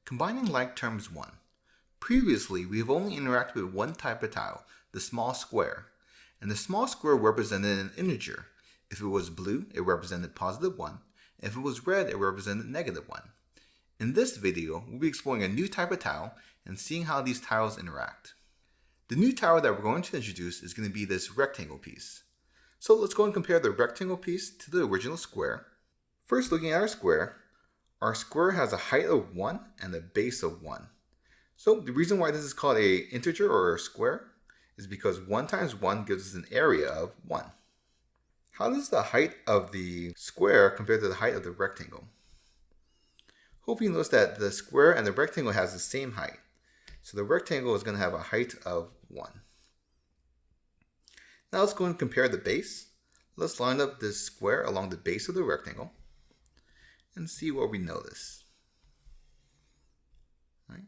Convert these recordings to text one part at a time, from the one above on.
Combining like terms 1. Previously, we have only interacted with one type of tile, the small square. And the small square represented an integer. If it was blue, it represented positive 1. If it was red, it represented negative 1. In this video, we'll be exploring a new type of tile and seeing how these tiles interact. The new tile that we're going to introduce is going to be this rectangle piece. So let's go and compare the rectangle piece to the original square. First, looking at our square has a height of 1 and a base of 1. So the reason why this is called an integer or a square is because 1 times 1 gives us an area of 1. How does the height of the square compare to the height of the rectangle? Hope you notice that the square and the rectangle has the same height. So the rectangle is going to have a height of 1. Now let's go and compare the base. Let's line up this square along the base of the rectangle and see what we notice. Right.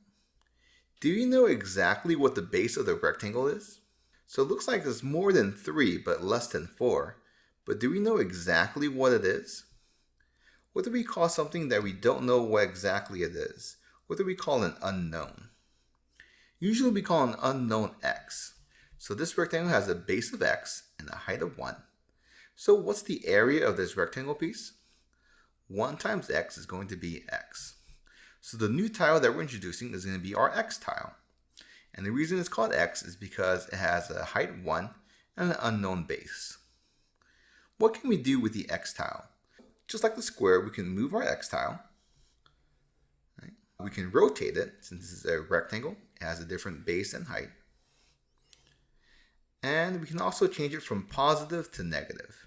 Do you know exactly what the base of the rectangle is? So it looks like it's more than 3 but less than 4. But do we know exactly what it is? What do we call something that we don't know what exactly it is? What do we call an unknown? Usually we call an unknown x. So this rectangle has a base of x and a height of 1. So what's the area of this rectangle piece? 1 times x is going to be x. So the new tile that we're introducing is going to be our x tile. And the reason it's called x is because it has a height 1 and an unknown base. What can we do with the x tile? Just like the square, we can move our x tile. Right? We can rotate it since this is a rectangle. It has a different base and height. And we can also change it from positive to negative.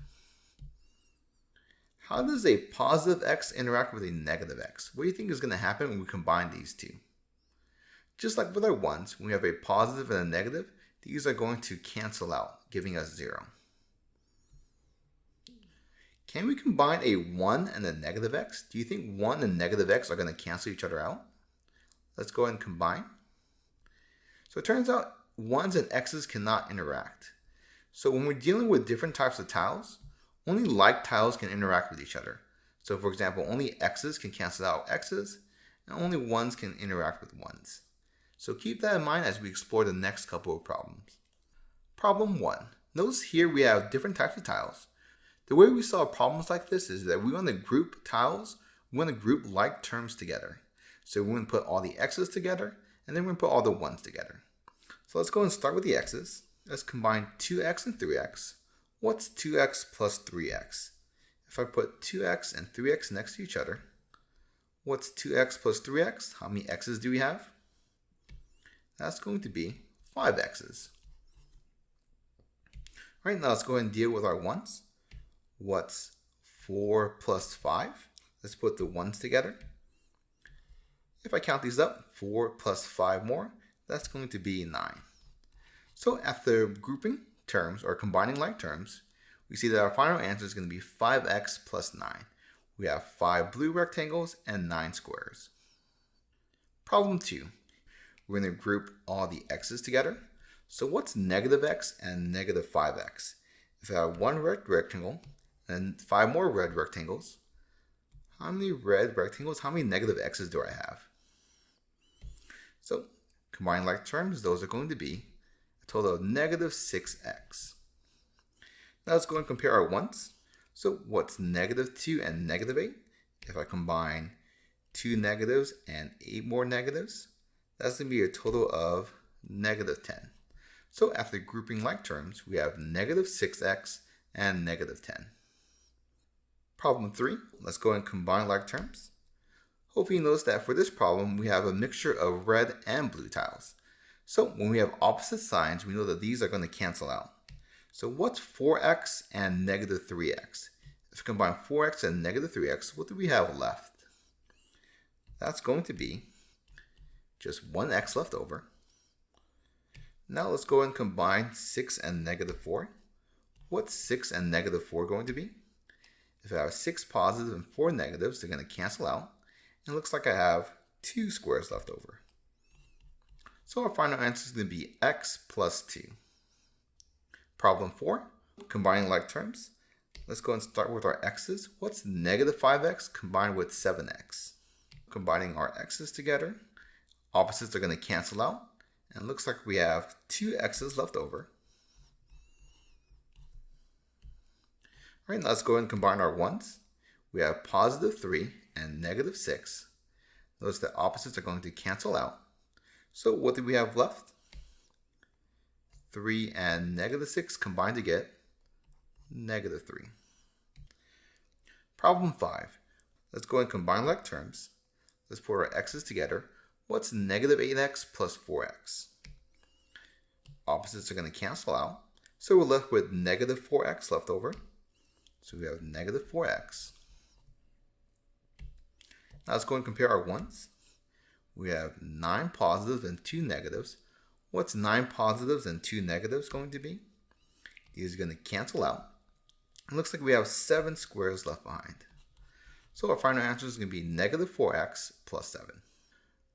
How does a positive x interact with a negative x? What do you think is going to happen when we combine these two? Just like with our ones, when we have a positive and a negative, these are going to cancel out, giving us 0. Can we combine a 1 and a negative x? Do you think 1 and negative x are going to cancel each other out? Let's go ahead and combine. So it turns out 1's and x's cannot interact. So when we're dealing with different types of tiles, only like tiles can interact with each other. So for example, only x's can cancel out x's, and only 1's can interact with 1's. So keep that in mind as we explore the next couple of problems. Problem 1. Notice here we have different types of tiles. The way we solve problems like this is that we want to group tiles, we want to group like terms together. So we're going to put all the x's together, and then we're going to put all the 1's together. So let's go and start with the x's. Let's combine 2x and 3x. What's 2x plus 3x? If I put 2x and 3x next to each other, what's 2x plus 3x? How many x's do we have? That's going to be 5 x's. All right, now let's go ahead and deal with our 1's. What's 4 plus 5? Let's put the 1's together. If I count these up, 4 plus 5 more, that's going to be 9. So after grouping terms or combining like terms, we see that our final answer is going to be 5x plus 9. We have 5 blue rectangles and 9 squares. Problem 2. We're going to group all the x's together. So what's negative x and negative 5x? If I have one red rectangle and 5 more red rectangles, how many red rectangles, how many negative x's do I have? So combining like terms, those are going to be a total of negative 6x. Now let's go and compare our 1's. So what's negative 2 and negative 8? If I combine 2 negatives and 8 more negatives, that's going to be a total of negative 10. So after grouping like terms, we have negative 6x and negative 10. Problem 3, let's go and combine like terms. Hopefully you notice that for this problem, we have a mixture of red and blue tiles. So when we have opposite signs, we know that these are going to cancel out. So what's 4x and negative 3x? If we combine 4x and negative 3x, what do we have left? That's going to be just 1x left over. Now let's go and combine 6 and negative 4. What's 6 and negative 4 going to be? If I have 6 positive and 4 negatives, they're going to cancel out. And it looks like I have 2 squares left over. So our final answer is going to be x plus 2. Problem 4, combining like terms. Let's go and start with our x's. What's negative 5x combined with 7x? combining our x's together. Opposites are going to cancel out. And it looks like we have 2 x's left over. All right, now let's go ahead and combine our 1's. We have positive 3 and negative 6. Notice that opposites are going to cancel out. So what do we have left? 3 and negative 6 combined to get negative 3. Problem 5. Let's go ahead and combine like terms. Let's put our x's together. What's negative 8x plus 4x? Opposites are going to cancel out. So we're left with negative 4x left over. So we have negative 4x. Now let's go and compare our 1's. We have 9 positives and 2 negatives. What's 9 positives and 2 negatives going to be? These are going to cancel out. It looks like we have 7 squares left behind. So our final answer is going to be negative 4x plus 7.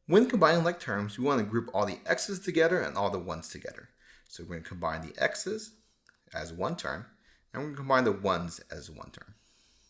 When combining like terms, we want to group all the x's together and all the 1's together. So we're going to combine the x's as one term, and we're going to combine the 1's as one term.